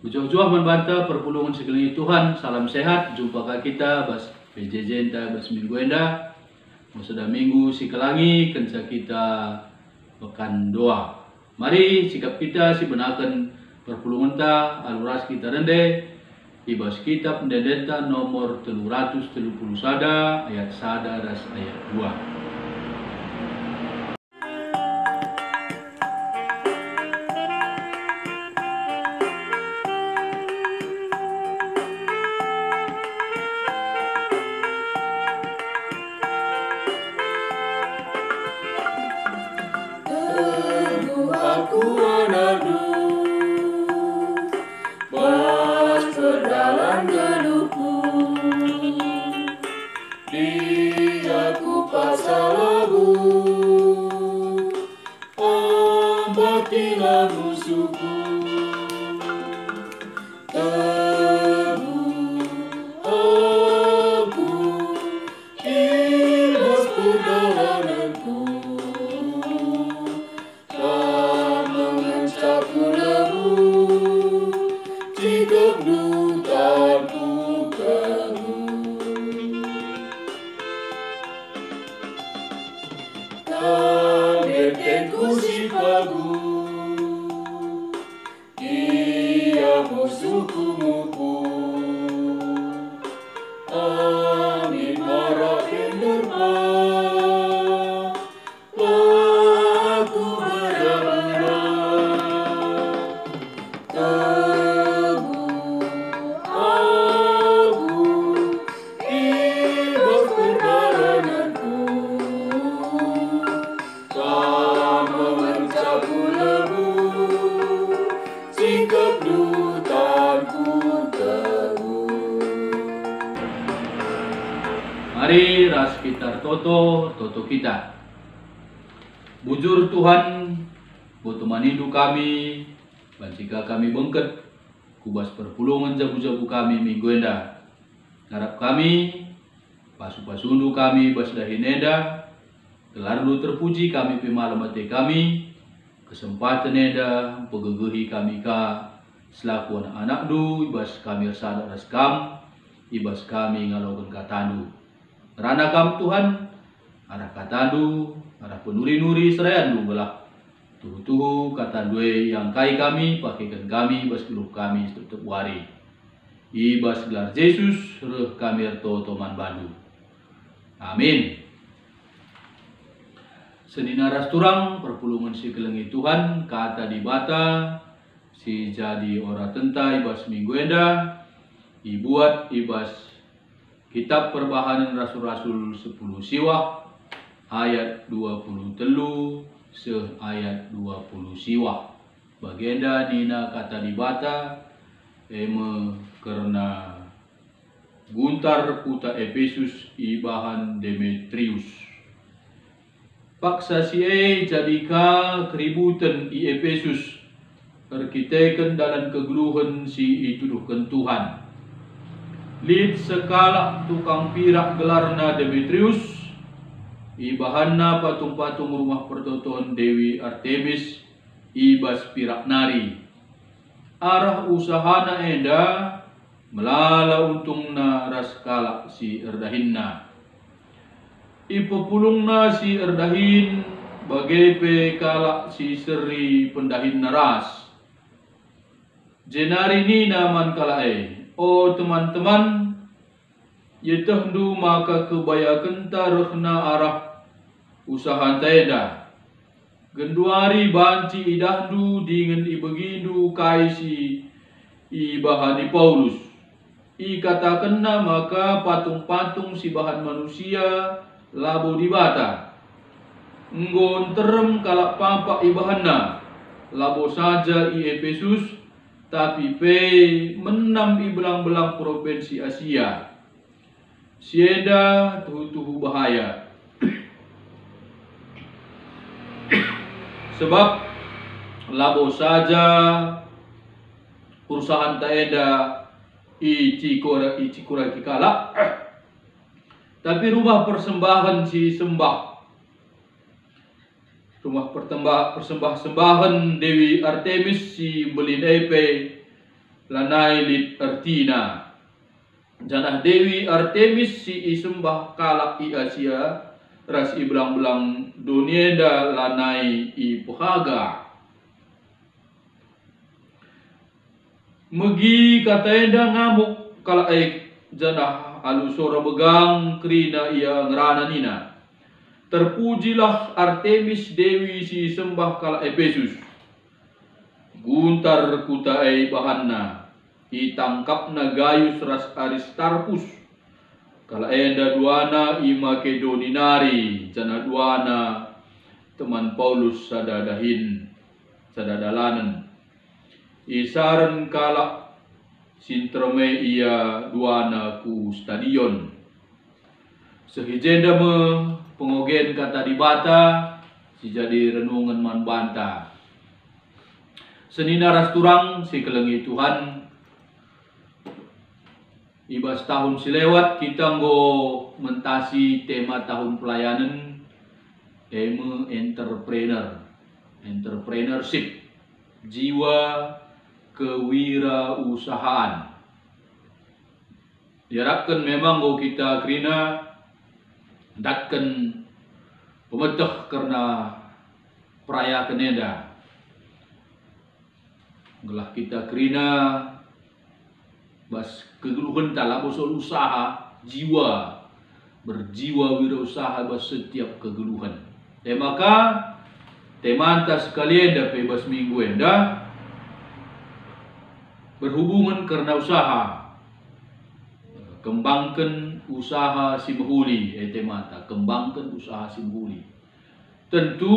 Ujung-ujung membantah perpulungan sekeliling Tuhan. Salam sehat. Jumpa kita bas PJJ entah bas minggu enda. Sudah minggu si kelangi kenca kita pekan doa. Mari sikap kita si benakan perpulungan ta aluras kita rende. Ibas kitab pendedeta nomor 330 sada ayat sada ras ayat 2. Aku anadu bas berdalam geluku dia ku pasalabu ambatilah musuhku tebu aku ibas perdalananku musuhku mukul, angin marah henderma, aku benar-benar teguh, aku ibas perjalananku, tak mencabut lebu, sikap Mari ras kita toto kita. Bujur Tuhan, botuman hidup kami, jika kami bengket, kubas perpulungan jabu-jabu kami minggu enda. Harap kami, pasu-pasundu kami basdahin enda, kelardu terpuji kami pimalamate kami, kesempatan enda, pegegehi kami ka, selaku anak-anak du, ibas kami sadar raskam, ibas kami ngalogan katandu. Rana kam Tuhan, arah katandu, arah penuri-nuri serayan du belah. Tuhu-tuhu katandue yang kai kami, pakaikan kami, bas grup kami tetap wari. Ibas gelar Yesus, reh kami erto toman bandu. Amin. Senina ras turang, perpulungan si kelengi Tuhan, kata dibata, si jadi ora tenta ibas minggu enda, ibuat ibas Kitab Perbahanan Rasul-Rasul 10 siwah ayat 20 telu ayat 20 siwah. Bagenda nina kata dibata karena guntar puta Efesus ibahan Demetrius. Paksa si jadika keributan i Efesus terkitekan dalam kegeluhan si ituduhkan Tuhan. Lid sekala tukang pirak gelarna Demetrius, ibahanna patung-patung rumah pertotoan Dewi Artemis, ibas pirak nari. Arah usahana enda, melala untungna raskala si erdahinna. Ipepulungna si erdahin, bagepe kala si seri pendahin naras. Jenari ni naman kalae. Oh teman-teman, yetahdu maka kebayakan tarahna arah usaha taeda. Genduari banci idahdu dengan ibegindu kaisi ibahani Paulus. Ikatakanna maka patung-patung si bahan manusia labo dibata. Nggon terem kalak pampak ibahanna. Labo saja i Efesus. Tapi pe menam di belang-belang provinsi Asia. Sieda tuhu-tuhu bahaya. Sebab labo saja perusahaan taeda icikura kikala. Tapi rumah persembahan si sembah. Rumah persembahan Dewi Artemis si Belinepe lanai lit artina. Janah Dewi Artemis si isembah kalak i Asia ras i belang-belang dunia da lanai i Puhaga. Megi kataenda ngamuk kalak janah alusora begang krina ia ngerana nina. Terpujilah Artemis Dewi si sembah kala Efesus. Guntar kutai bahanna. Itangkapna Gaius ras Aristarchus. Kala enda duana i Makedoninari. Jana duana teman Paulus sadadahin. Sadadalanan. Isaran kala sintreme ia duana ku stadion. Sehijenda me pengogen kata dibata si jadi renungan man banta. Senina ras turang si kelengi Tuhan. Ibas tahun silewat kita nggo mentasi tema tahun pelayanan tema entrepreneurship, jiwa kewirausahaan. Diharapkan memang nggo kita krina datkan pemetah karena peraya keneda. Gelah kita kerina bas kegeluhan tala bosol usaha jiwa berjiwa wirausaha bas setiap kegeluhan. Maka temanta sekalian dapat bas minggu enda berhubungan karena usaha. Kembangkan usaha si mahuli temata kembangkan usaha si mahuli. Tentu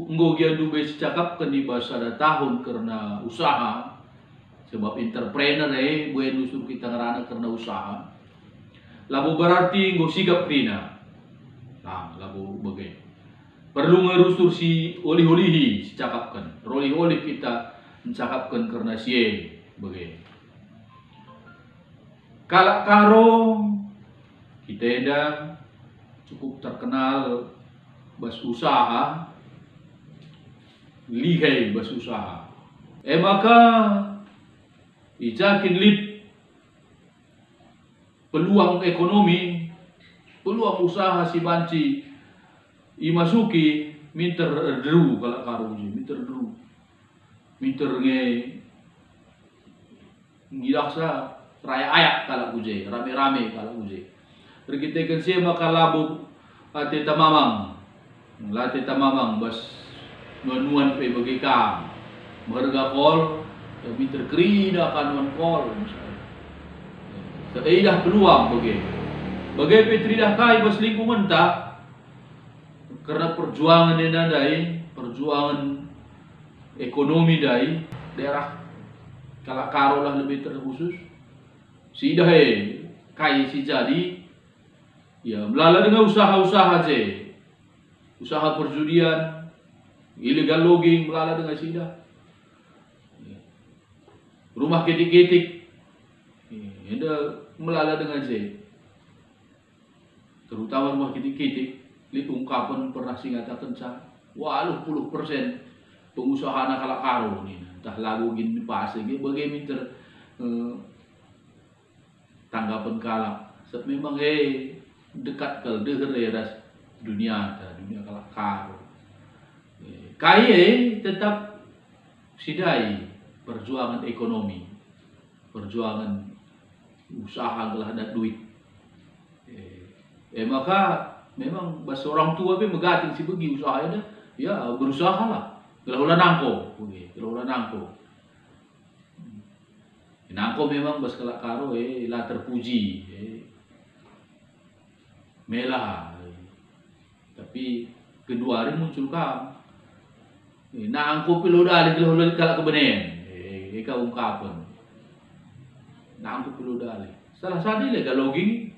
nggo giandu bes cakapkan di bahasa ada tahun karena usaha sebab entrepreneur buen usul kita ngerana karena usaha. Labu berarti nggo sigap krina. Nah, labu bagai. Perlu ngerusur si olih-olihi si cakapkan. Olih-olih kita mencakapkan karena si bagai. Kalak karo kita eda cukup terkenal bas usaha, lihai bas usaha. Maka ijakin lip peluang ekonomi, peluang usaha si banci imasuki minter deru kalak karo minter deru, minter ngidaksa raya ayak kalak kuje, rame-rame kalak kuje. Terkitekan siya maka labu ate tamamang, late tamamang bas nuan-nuan pe bagi kam, merga kol, tapi terkerida kanuan kol misalnya. Seidah peluang bagai petridah kai bas lingkungan tak, karena perjuangan yang dai, perjuangan ekonomi dai daerah kalak karo lah lebih terkhusus. Si dah kai si jadi ya melala dengan usaha-usaha je, usaha perjudian, illegal logging melala dengan si dah. Rumah ketik-ketik, ada melala dengan je. Terutama rumah ketik-ketik, lihat ungkapan pernah singatakan sa, 80% pengusaha anak kalak karo ni, entah lagu gini pas lagi, bagaimana tanggapan kalak. Sebab memang dekat ke daerah dunia kalak karo. Kaya tetap sidai perjuangan ekonomi, perjuangan usaha gelah ada duit. Maka memang bas orang tua be megating si begi usahanya dah, ya berusaha lah. Gelah ulah nangko, gelah nangko. Nangko memang bas kalak karo lah terpuji, melah. Tapi kedua hari muncul kam. Nangko pilu dali gelah kalak kebenen. Ika ungkapan. Nangko pilu dali. Salah sadi lega logging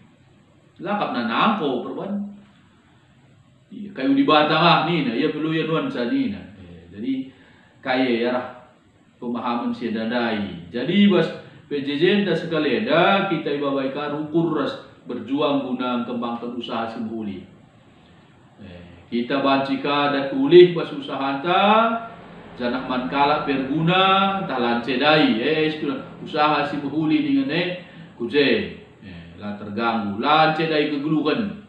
lakap na nangko perban. Kayu di batang ni na, ia perlu ya nuan sadi na. Jadi kaya ya pemahaman si dadai. Jadi bas PJJ dan sekalian dah kita ibabaika rukur ras berjuang guna kembangkan usaha sembuli. Kita bancika dan ulih pas usaha ta janak mankala perguna talan cedai usaha si behuli dengan kuje lah terganggu lan cedai kegeluhan.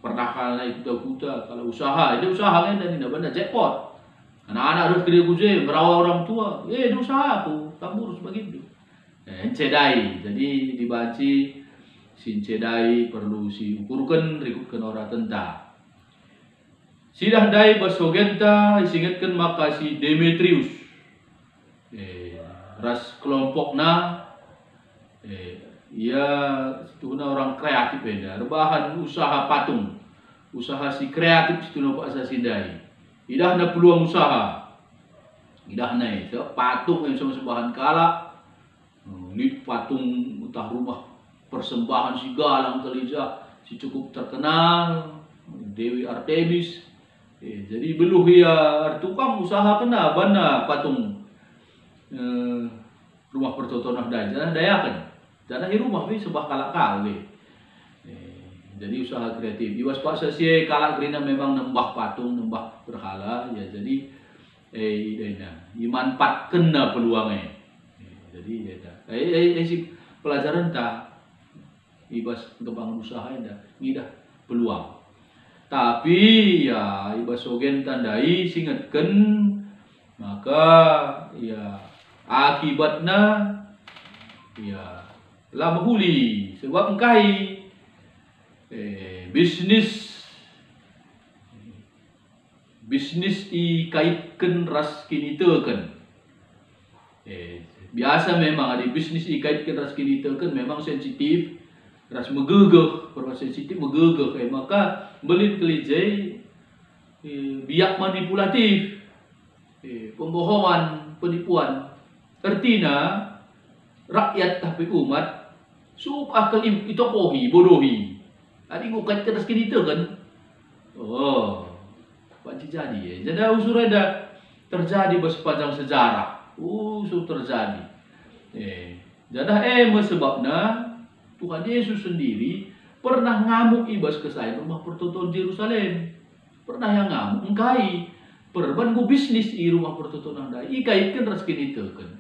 Pernah kala itu kuta kalau usaha itu usahanya dan tidak benar jackpot. Anak-anak harus kerja kuje merawat orang tua, itu usaha aku tak burus begitu. Cedai jadi dibanci sin cedai perlu si ukurkan rikutkan orang tenta. Sidah dai basogenta isingatkan maka si Demetrius ras kelompokna ia situna orang kreatif beda rebahan usaha patung usaha si kreatif situna pak sasindai idah na peluang usaha idah na patung yang sama sembahan kala ini patung utah rumah persembahan si Galang Kalija si cukup terkenal Dewi Artemis. Jadi beluh ya tukang usaha kena bana patung rumah pertotonah daya kan dana hi rumah wi sebah kalak kau we. Jadi usaha kreatif iwas pak sesi kalak grina memang nembah patung nembah berhala ya jadi dimanfaat kena peluangnya. Jadi ya si pelajaran tak ibas kembangan usaha dah ngidah peluang. Tapi ya ibas sogen tandai singatkan maka ya akibatnya ya lah behuli sebab engkai bisnis ikaitkan ras kini teken biasa memang ada bisnis ikaitkan ras kini teken memang sensitif ras megegeh perlu sensitif megegeh maka belin kelijai biak manipulatif pembohongan penipuan artinya rakyat tapi umat sup akal itu pohi bodohi adi ngukat keras kini kan oh pasti jadi jadi usur ada terjadi sepanjang sejarah usur terjadi jadi sebabnya Tuhan Yesus sendiri pernah ngamuk ibas ke saya rumah pertoton Yerusalem pernah yang ngamuk engkai perban go bisnis di rumah pertotonan dai ikaitkan ras kini kan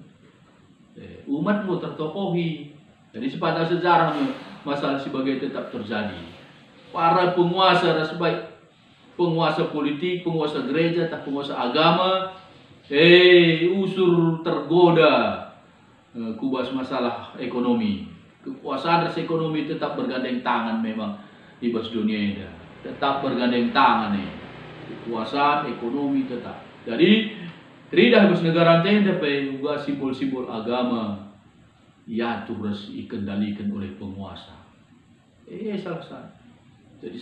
umatmu tertokohi. Jadi sepanjang sejarah masalah sebagai tetap terjadi. Para penguasa baik penguasa politik, penguasa gereja, tak penguasa agama, usur tergoda kubas masalah ekonomi. Kekuasaan ras ekonomi tetap bergandeng tangan memang di bas dunia ini. Tetap bergandeng tangan nih. Kekuasaan ekonomi tetap. Jadi tidak bas negara tenda pe juga simbol-simbol agama ya terus dikendalikan oleh penguasa. Salah satu. Jadi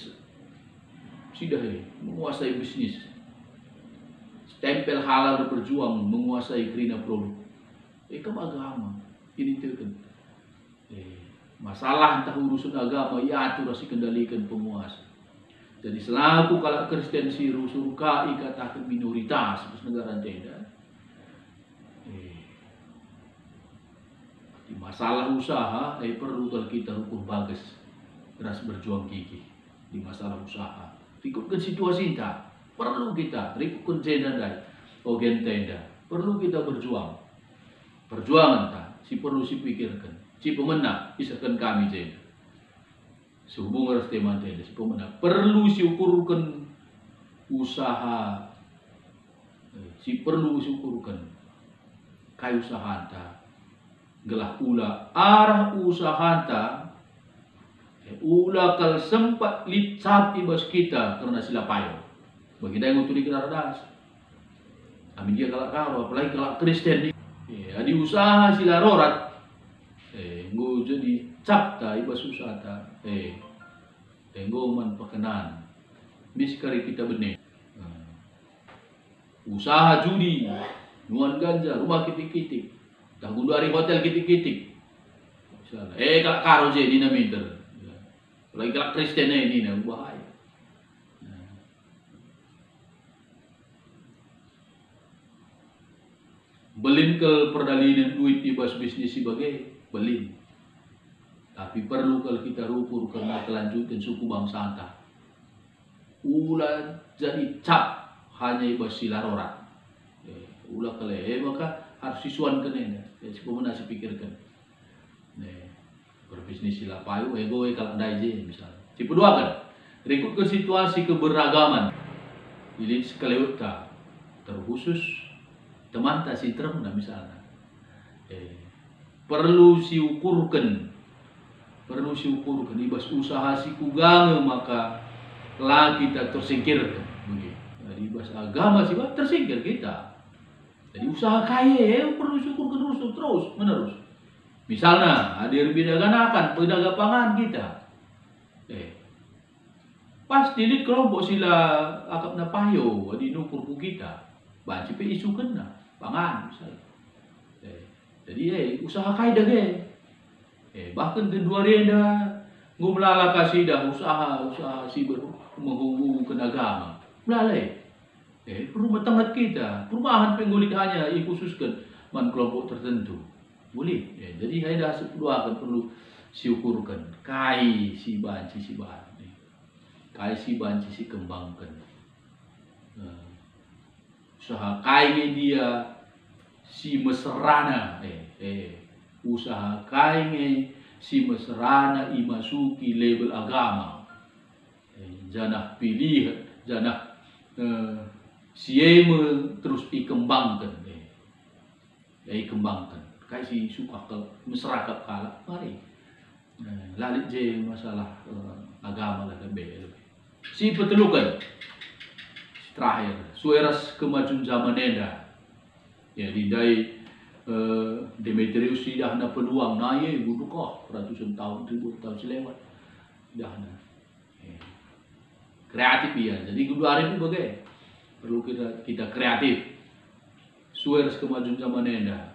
sudah menguasai bisnis. Stempel halal berjuang menguasai krina produk. Kamu agama ini tuh kan. Masalah entah urusan agama ya terus dikendalikan penguasa. Jadi selaku kalau Kristen si rusurka ikatakan minoritas bus negara tenda. Di masalah usaha perlu kita hukum bagus keras berjuang gigih di masalah usaha. Ikutkan situasi tak perlu kita ikutkan tenda dai ogen tenda perlu kita berjuang perjuangan tak si perlu si pikirkan si pemenang isakan kami tenda. Sehubungan harus teman tenda si pemenang perlu si ukurkan usaha si perlu si ukurkan kayu usaha anta gelah ula arah usaha anta ula kal sempat licap ibas kita karena sila payo bagi yang untuk dikenaradas amin dia kalak karo apalagi kalak Kristen di usaha sila rorat nggo jadi capta ibas usaha ta nggo man perkenan miskari kita benih usaha judi nuan ganja rumah kitik-kitik dah dari hotel kitik-kitik kalak karo je ni na minter apalagi kalak Kristen ini na bahaya. Belin ke perdalinan duit ibas bisnis sebagai belin. Tapi perlu kalau kita rukur karena kelanjutan suku bangsa anta. Ulah jadi cap hanya ibas silarorat. Ulah kale maka harus sisuan kene si pemenang si pikirkan. Berbisnis sila payu ego kalau ndai je misalnya. Si kedua kan rekut ke situasi keberagaman. Ilin sekaleuta terkhusus teman tak sintrem nah misalnya. Perlu siukurkan ibas usaha si kugange maka lah kita tersingkirkan begitu. Jadi ibas agama sih tersingkir kita. Jadi usaha kaya perlu syukurkan terus menerus. Misalnya hadir bidaganakan pedagang pangan kita. Pasti di kelompok sila akap na payo di nukur ku kita. Banci pe isu kena pangan misalnya. Jadi usaha kaya dah bahkan kedua reda ngumlala kasih dah usaha si menghubungkan agama. Melalai rumah tangga kita, perumahan penggulik hanya dikhususkan man kelompok tertentu. Boleh. Jadi saya dah sepuluh perlu syukurkan kai si banci si ban. Kai si banci si kembangkan. Usaha kai dia si mesrana usaha kai si mesrana imasuki label agama. Janah pilih janah sieme terus dikembangkan. Dikembangkan. Kai si suka ke masyarakat kalah mari. Lalit je masalah agama lah lebih. Si petelukan terakhir sueras kemajuan zaman enda ya didai Demetrius dah na peluang naye budukoh ratusan tahun ribu tahun selewat dah na kreatif ya. Jadi kudu hari itu bagai perlu kita kreatif sueras kemajuan zaman enda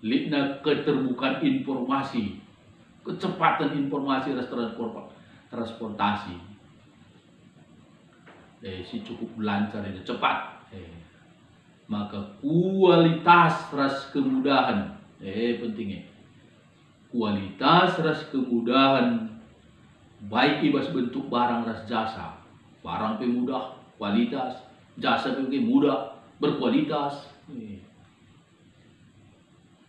litna keterbukaan informasi kecepatan informasi transportasi si cukup lancar ini cepat maka kualitas ras kemudahan pentingnya kualitas ras kemudahan baik ibas bentuk barang ras jasa barang pemudah kualitas jasa mudah berkualitas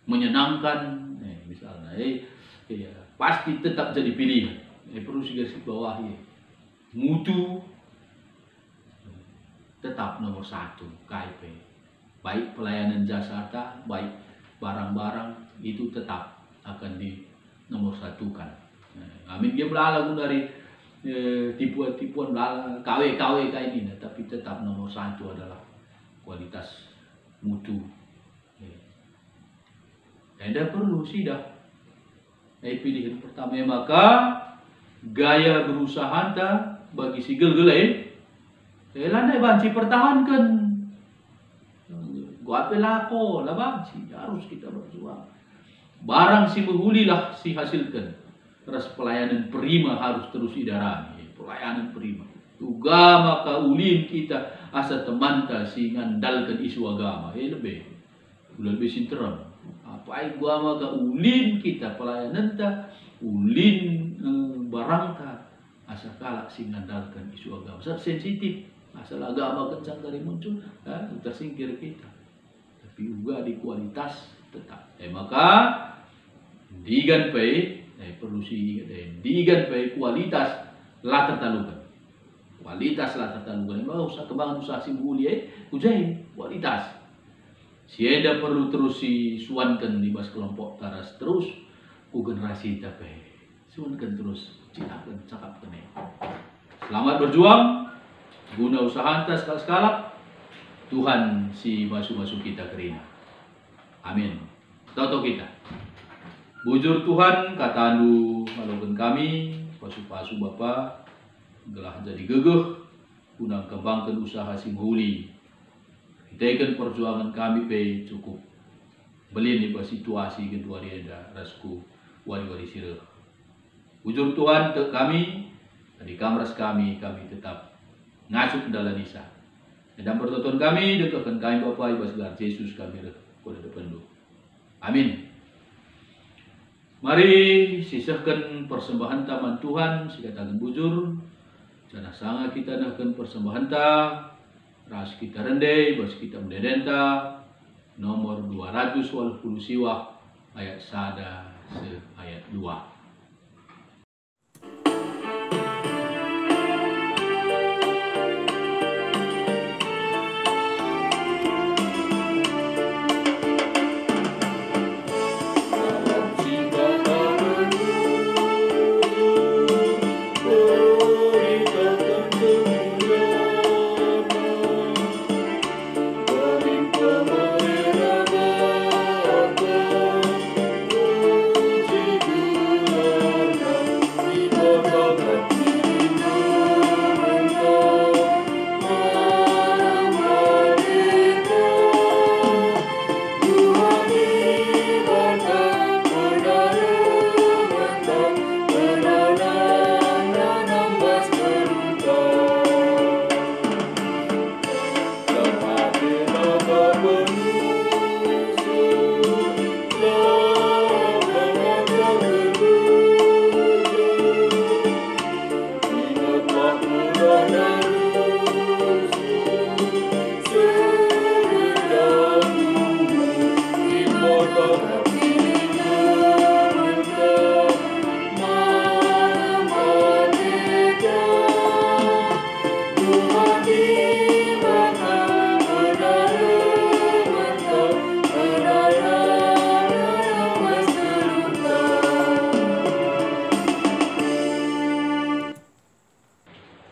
menyenangkan misalnya pasti tetap jadi pilihan perlu garis bawah mutu tetap nomor satu KIP baik pelayanan jasa baik barang-barang itu tetap akan di nomor satukan. Amin dia belalang dari tipuan-tipuan belalang KW kayak ini tapi tetap nomor satu adalah kualitas mutu. Anda perlu sih dah pilihan pertama maka gaya berusaha anda bagi si gel-gel landai banci pertahankan. Gua pelako lah banci harus kita berjuang. Barang si mengulilah si hasilkan. Terus pelayanan prima harus terus idarani. Pelayanan prima. Juga maka ulin kita asa temanta si ngandalkan isu agama. Lebih sinteram. Apa gua maka ulin kita pelayanan ta ulin barang ta asa kalak si ngandalkan isu agama. Sensitif. Asal agama kencang dari muncul, tersingkir kita. Tapi juga di kualitas tetap. Maka digan pay, perlu si digan pay kualitas lah tertalukan. Kualitas lah tertalukan. Mau usah kembangan usaha si mulia, ujain kualitas. Si Eda perlu terus si suankan di bas kelompok taras terus ku generasi tapi suankan terus cakap kene. Selamat berjuang. Guna usaha anta sekali-sekala Tuhan si masuk-masuk kita kerina. Amin. Toto kita. Bujur Tuhan kata anu malokeun kami pasu-pasu Bapa gelah jadi gegeh guna kembangkan usaha si meuli. Hitaikeun perjuangan kami pe cukup belin di situasi kedua rieda rasku wari-wari sireuh. Bujur Tuhan te kami di kamras kami tetap ngasup dalam nisa. Dan pertonton kami dekatkan kami Bapa ibas gelar Yesus kami pada depan. Amin. Mari sisahkan persembahan taman Tuhan sikatakan bujur. Jangan sangat kita nahkan persembahan ta ras kita rendai bas kita mendedenta nomor 280 siwah ayat sada se ayat 2.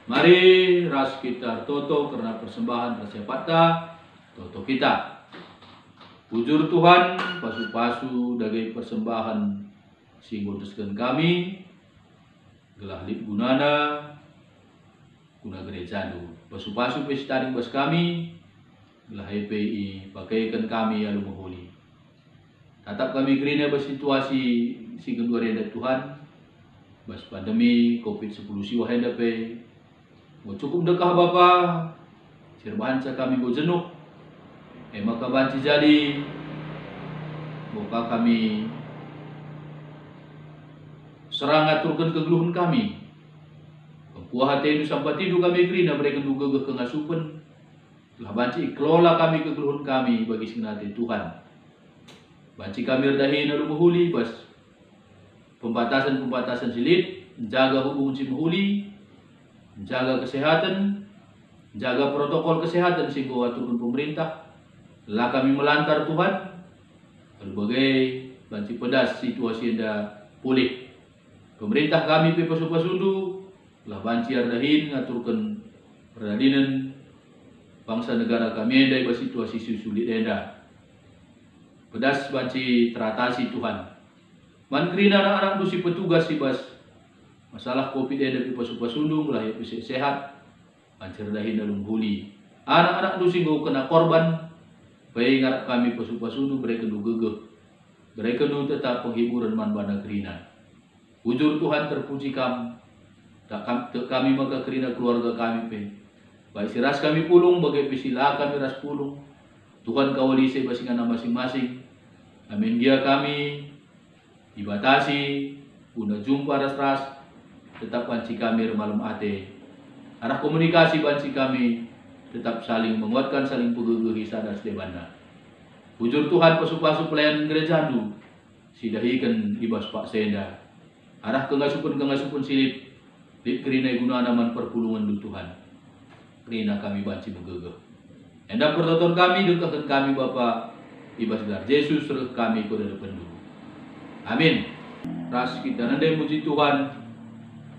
Mari ras kita toto karena persembahan rasyapata toto kita. Bujur Tuhan pasu-pasu dagai persembahan singgotuskan kami gelah lip gunana guna gereja du. Pasu-pasu pestaring bas kami gelah HPI pakaikan kami alu mahuli. Tatap kami gerina bersituasi si kedua renda Tuhan bas pandemi COVID-10 siwa henda pe. Mau cukup dekah Bapa, sirbahan sa kami go jenuh, maka banci jadi, buka kami serang aturkan kegeluhan kami. Kempuah hati itu sampai tidur kami gerina mereka juga ke kengasupan, telah banci kelola kami kegeluhan kami bagi sinati Tuhan. Banci kami redahin alu mahuli bas pembatasan silit, menjaga hubungan si mahuli, jaga kesehatan, jaga protokol kesehatan sehingga aturun pemerintah. Lah kami melantar Tuhan, berbagai banci pedas situasi anda pulih. Pemerintah kami pasu-pasundu, lah banci ardahin ngaturkan peradilan bangsa negara kami anda situasi sulit anda. Pedas banci teratasi Tuhan. Mankrina anak-anak si petugas si bas masalah COVID ada di pasu-pasundung lah ya bisa sehat pancir dahin dalam huli anak-anak tu singgo kena korban bayi ngarap kami pasu-pasundung mereka nu gegeh mereka nu tetap penghiburan man bana kerina ujur Tuhan terpuji kami tak kami maka kerina keluarga kami pe baik si ras kami pulung bagai pisila kami ras pulung Tuhan kawali se basingan masing-masing amin dia kami dibatasi guna jumpa ras-ras tetap banci kami malam ate. Arah komunikasi banci kami tetap saling menguatkan, saling pegegehi sadar sedebana. Bujur Tuhan pasu-pasu pelayanan gereja du sidahikan ibas Pak Senda. Arah kengasupan silip di kerina guna naman perpulungan du Tuhan. Kerina kami banci megegeh. Enda pertonton kami dekahkan kami Bapa ibas gar Yesus sereh kami kuda depan dulu. Amin. Ras kita nandai muji Tuhan.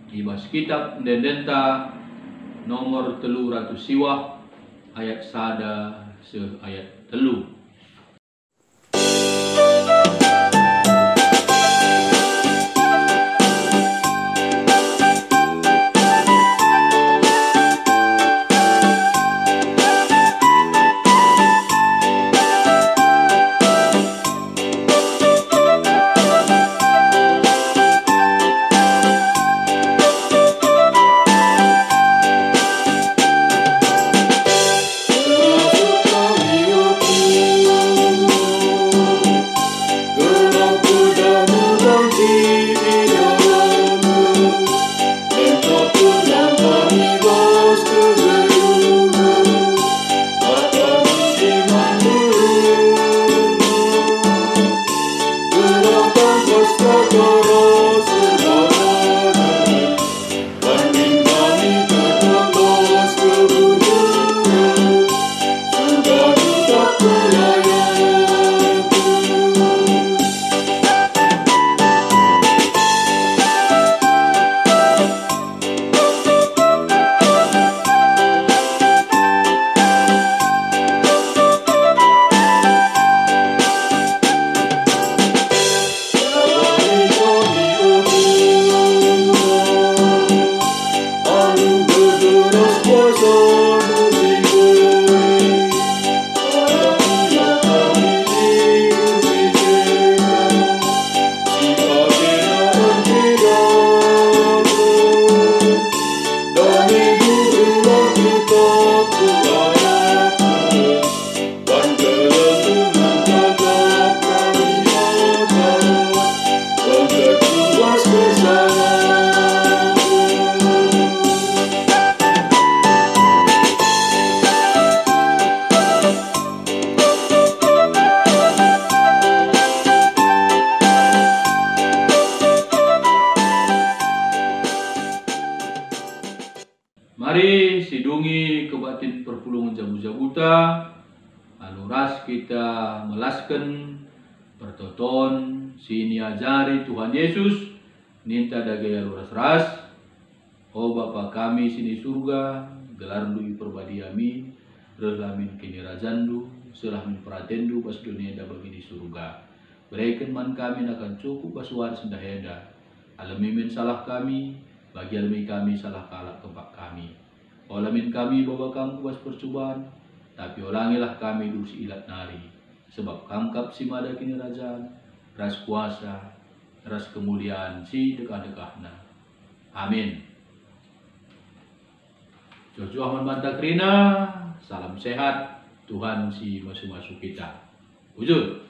Ibas kitab Dendenta nomor 300 siwah ayat sada se ayat 3. Kami kuasa diberi. Yang kami hidup di tengah, jika kenaan tidak damai gurulah tetap kuharapkan, dan kelentungan tetap kami harap, bangga kuas bersama. Mari sidungi kebatin perpulungan jabu-jabuta, aluras kita melaskan pertoton sini ajari Tuhan Yesus, ninta dagaya aluras ras. O Bapa kami sini surga, gelar lui perbadiami, relamin kini rajandu, selamin pratendu pas dunia da bagi di surga. Berikan man kami akan cukup basuar sendaheda, alamimin salah kami, bagi alami kami salah kalah kebak kami. Olamin kami bawa kamu bas percobaan, tapi olangilah kami dusi ilat nari. Sebab kamkap si mada kini rajaan, ras kuasa, ras kemuliaan si dekah-dekahna. Amin. Jojo Ahmad Mantakrina, salam sehat, Tuhan si masuk-masuk kita. Wujud.